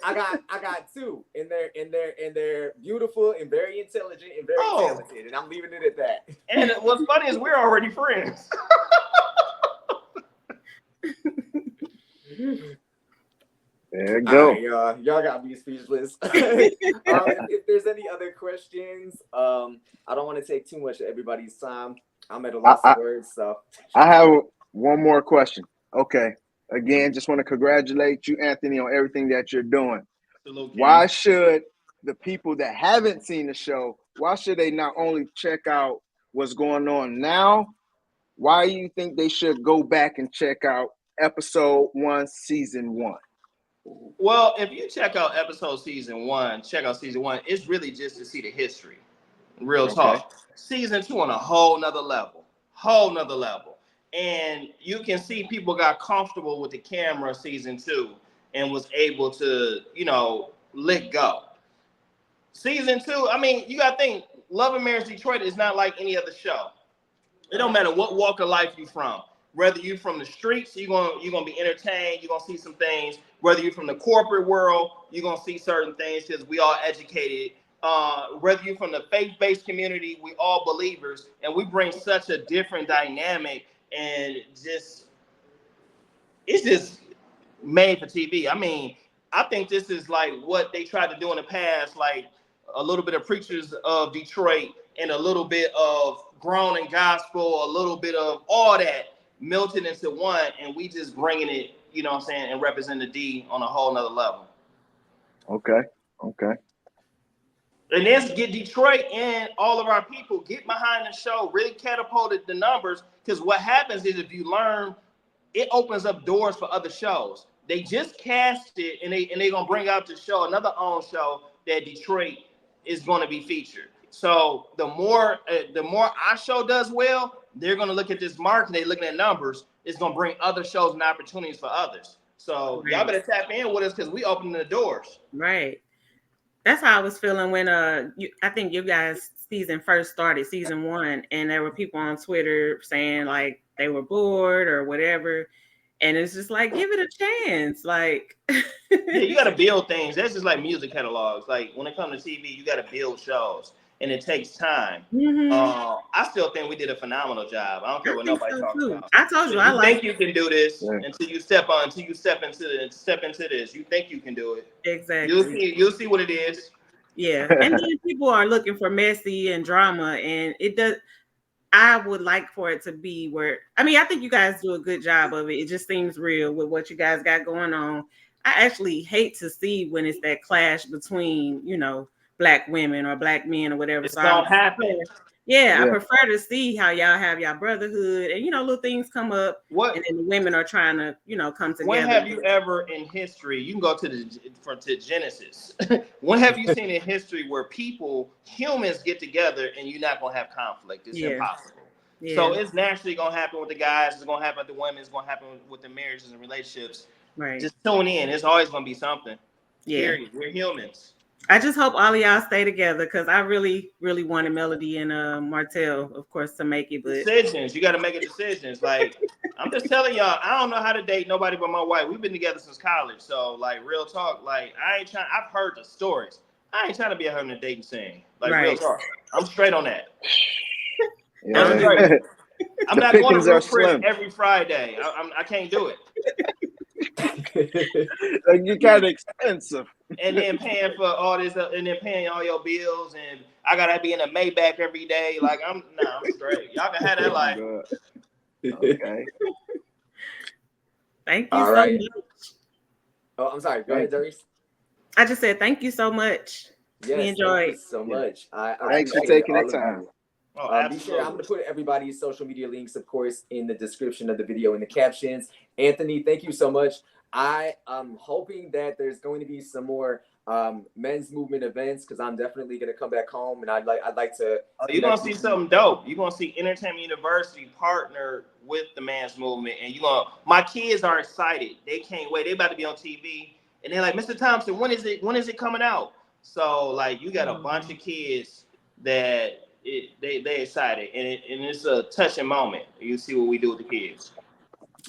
I got two, and they're beautiful and very intelligent and very talented, and I'm leaving it at that. And what's funny is we're already friends. There you go. Right, y'all got me speechless. If there's any other questions, I don't want to take too much of everybody's time. I'm at a loss of words, so I have one more question. Okay. Again, just want to congratulate you, Anthony, on everything that you're doing. Absolutely. Why should the people that haven't seen the show, why should they not only check out what's going on now, why do you think they should go back and check out episode 1, season 1? Well, if you check out season one, it's really just to see the history. Real talk. Season 2 on a whole nother level. And you can see people got comfortable with the camera season 2 and was able to, let go. Season 2, I mean, you got to think, Love and Marriage Detroit is not like any other show. It don't matter what walk of life you from. Whether you're from the streets, you're gonna be entertained, you're gonna see some things. Whether you're from the corporate world, you're gonna see certain things because we all educated. Whether you're from the faith-based community, we all believers, and we bring such a different dynamic, and it's just made for TV. I mean, I think this is like what they tried to do in the past, like a little bit of Preachers of Detroit and a little bit of Grown and Gospel, a little bit of all that melted into one, and we just bringing it, you know what I'm saying, and represent the D on a whole nother level. Okay. And then get Detroit and all of our people get behind the show, really catapulted the numbers, because what happens is if you learn, it opens up doors for other shows. They just cast it, and they're gonna bring out the show, another own show that Detroit is going to be featured. So the more our show does well, they're going to look at this market. They're looking at numbers. It's going to bring other shows and opportunities for others. So y'all better tap in with us because we opening the doors. Right. That's how I was feeling when I think you guys season first started, season 1, and there were people on Twitter saying like they were bored or whatever. And it's just like, give it a chance. Like, yeah, you got to build things. That's just like music catalogs. Like when it comes to TV, you got to build shows, and it takes time. Mm-hmm. I still think we did a phenomenal job. I don't care what nobody talks about. I told you, I think you can do this until you step into this. You think you can do it. Exactly. You'll see what it is. Yeah, and then people are looking for messy and drama, and it does. I would like for it to be where, I mean, I think you guys do a good job of it. It just seems real with what you guys got going on. I actually hate to see when it's that clash between, you know, Black women or Black men or whatever. It's So gonna happen. Yeah, I Yeah. prefer to see how y'all have y'all brotherhood and, you know, little things come up What and then the women are trying to, you know, come together. When have you ever in history, you can go to Genesis. When have you seen in history where humans get together and you're not gonna have conflict? It's impossible. Yeah. So it's naturally gonna happen with the guys, it's gonna happen with the women, it's gonna happen with the marriages and relationships. Right. Just tune in. It's always gonna be something. Yeah. Period. We're humans. I just hope all of y'all stay together because I really, really wanted Melody and Martell, of course, to make it. But Decisions. You got to make decisions. Like, I'm just telling y'all, I don't know how to date nobody but my wife. We've been together since college. So, like, real talk, like, I ain't trying, I've heard the stories. I ain't trying to be out here in the dating scene. Like, real talk. I'm straight on that. Yeah. I'm straight. I'm not going to Ruth Chris slim. every Friday. I can't do it. Like, you're kind of expensive. And then paying for all this, and then paying all your bills, and I gotta be in a Maybach every day. Like, I'm straight. Y'all can have that life. Okay. Thank you so much. Oh, I'm sorry. Go ahead, Doris. I just said thank you so much. Yes, we enjoyed. Thank you so much. Thanks for taking the time. Oh, be sure I'm going to put everybody's social media links, of course, in the description of the video in the captions. Anthony, thank you so much. I am hoping that there's going to be some more men's movement events because I'm definitely going to come back home and I'd like to. Oh, you're gonna see something dope. You're gonna see Entertainment University partner with the men's movement, and my kids are excited. They can't wait. They about to be on TV, and they're like, Mr. Thompson, when is it coming out? So like, you got a bunch of kids that they excited, and it's a touching moment. You see what we do with the kids.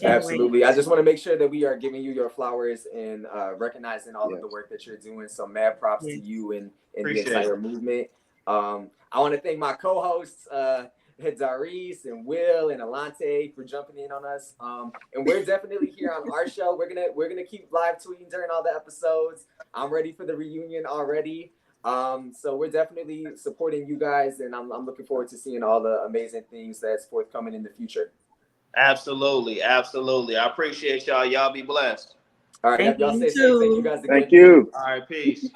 Absolutely. I just want to make sure that we are giving you your flowers and recognizing all of the work that you're doing. So mad props to you and the entire movement. I want to thank my co-hosts, Darice and Will and Alante for jumping in on us. And we're definitely here on our show. We're gonna keep live tweeting during all the episodes. I'm ready for the reunion already. So we're definitely supporting you guys, and I'm looking forward to seeing all the amazing things that's forthcoming in the future. Absolutely. I appreciate y'all. Y'all be blessed. All right, y'all stay safe. Thank you guys again. Thank you. All right, peace.